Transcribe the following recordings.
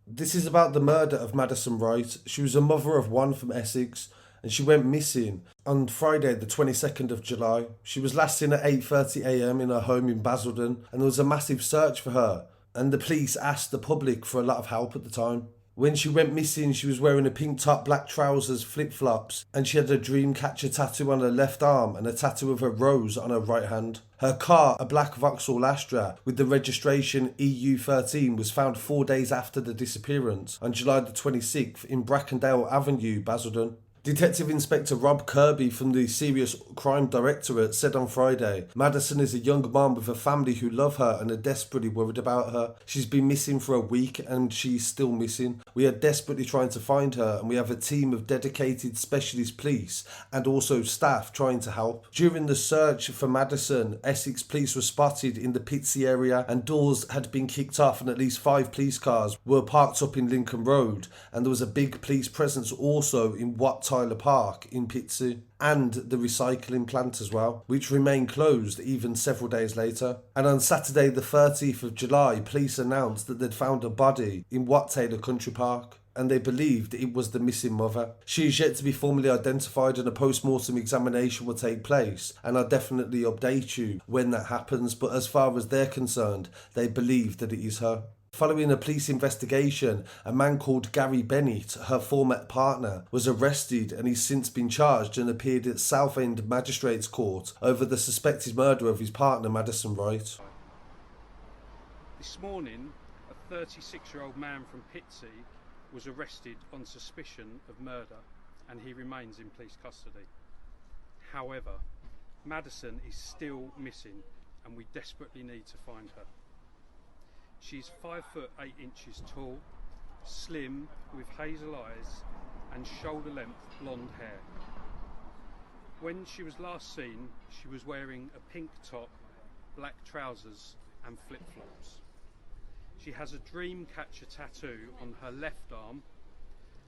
This is about the murder of Madison Wright. She was a mother of one from Essex and she went missing on Friday the 22nd of July. She was last seen at 8:30 a.m. in her home in Basildon and there was a massive search for her and the police asked the public for a lot of help at the time. When she went missing, she was wearing a pink top, black trousers, flip-flops, and she had a dream catcher tattoo on her left arm and a tattoo of a rose on her right hand. Her car, a black Vauxhall Astra with the registration EU13, was found 4 days after the disappearance on July the 26th in Brackendale Avenue, Basildon. Detective Inspector Rob Kirby from the Serious Crime Directorate said on Friday, Madison is a young mom with a family who love her and are desperately worried about her. She's been missing for a week and she's still missing. We are desperately trying to find her and we have a team of dedicated specialist police and also staff trying to help. During the search for Madison, Essex Police were spotted in the PITSEA area and doors had been kicked off and at least 5 police cars were parked up in Lincoln Road, and there was a big police presence also in Tyler Park in PITSEA and the recycling plant as well, which remained closed even several days later. And on Saturday the 30th of July, police announced that they'd found a body in Taylor Country Park and they believed it was the missing mother. She is yet to be formally identified and a post-mortem examination will take place, and I'll definitely update you when that happens, but as far as they're concerned, they believe that it is her. Following a police investigation, a man called Gary Bennett, her former partner, was arrested and he's since been charged and appeared at Southend Magistrates Court over the suspected murder of his partner Madison Wright. This morning, a 36-year-old man from PITSEA was arrested on suspicion of murder and he remains in police custody. However, Madison is still missing and we desperately need to find her. She's 5 foot 8 inches tall, slim, with hazel eyes and shoulder-length blonde hair. When she was last seen, she was wearing a pink top, black trousers and flip-flops. She has a dream catcher tattoo on her left arm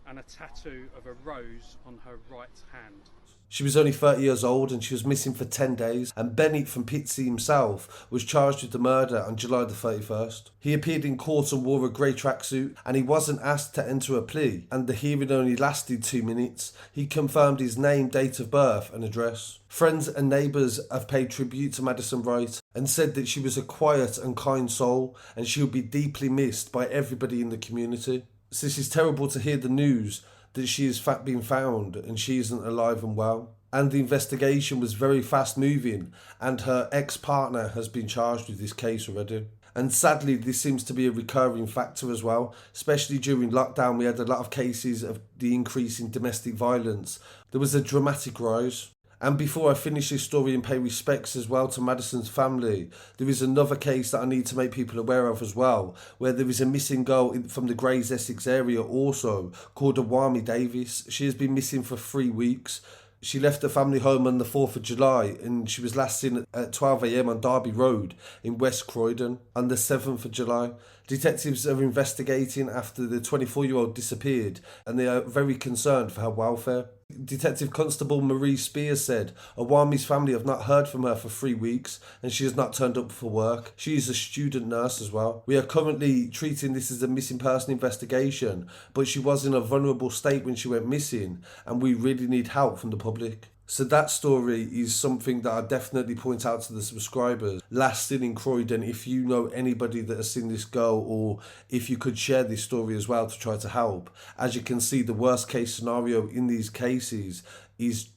and a tattoo of a rose on her right hand. She was only 30 years old and she was missing for 10 days, and Bennett from PITSEA himself was charged with the murder on July the 31st. He appeared in court and wore a grey tracksuit and he wasn't asked to enter a plea, and the hearing only lasted 2 minutes. He confirmed his name, date of birth and address. Friends and neighbours have paid tribute to Madison Wright and said that she was a quiet and kind soul and she will be deeply missed by everybody in the community. So this is terrible to hear the news that she has been found and she isn't alive and well. And the investigation was very fast moving and her ex-partner has been charged with this case already. And sadly, this seems to be a recurring factor as well, especially during lockdown. We had a lot of cases of the increase in domestic violence. There was a dramatic rise. And before I finish this story and pay respects as well to Madison's family, there is another case that I need to make people aware of as well, where there is a missing girl from the Grays Essex area also, called Awami Davis. She has been missing for 3 weeks. She left her family home on the 4th of July and she was last seen at 12 a.m. on Derby Road in West Croydon on the 7th of July. Detectives are investigating after the 24-year-old disappeared and they are very concerned for her welfare. Detective Constable Marie Spears said, Awami's family have not heard from her for 3 weeks and she has not turned up for work. She is a student nurse as well. We are currently treating this as a missing person investigation, but she was in a vulnerable state when she went missing and we really need help from the public. So that story is something that I definitely point out to the subscribers. Last seen in Croydon, if you know anybody that has seen this girl or if you could share this story as well to try to help. As you can see, the worst case scenario in these cases is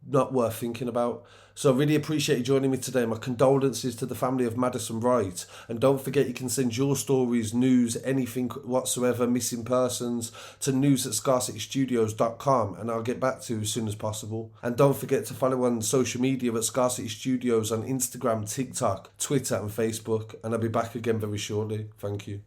not worth thinking about. So I really appreciate you joining me today. My condolences to the family of Madison Wright. And don't forget you can send your stories, news, anything whatsoever, missing persons, to news@scarcitystudios.com and I'll get back to you as soon as possible. And don't forget to follow on social media at Scarcity Studios on Instagram, TikTok, Twitter and Facebook. And I'll be back again very shortly. Thank you.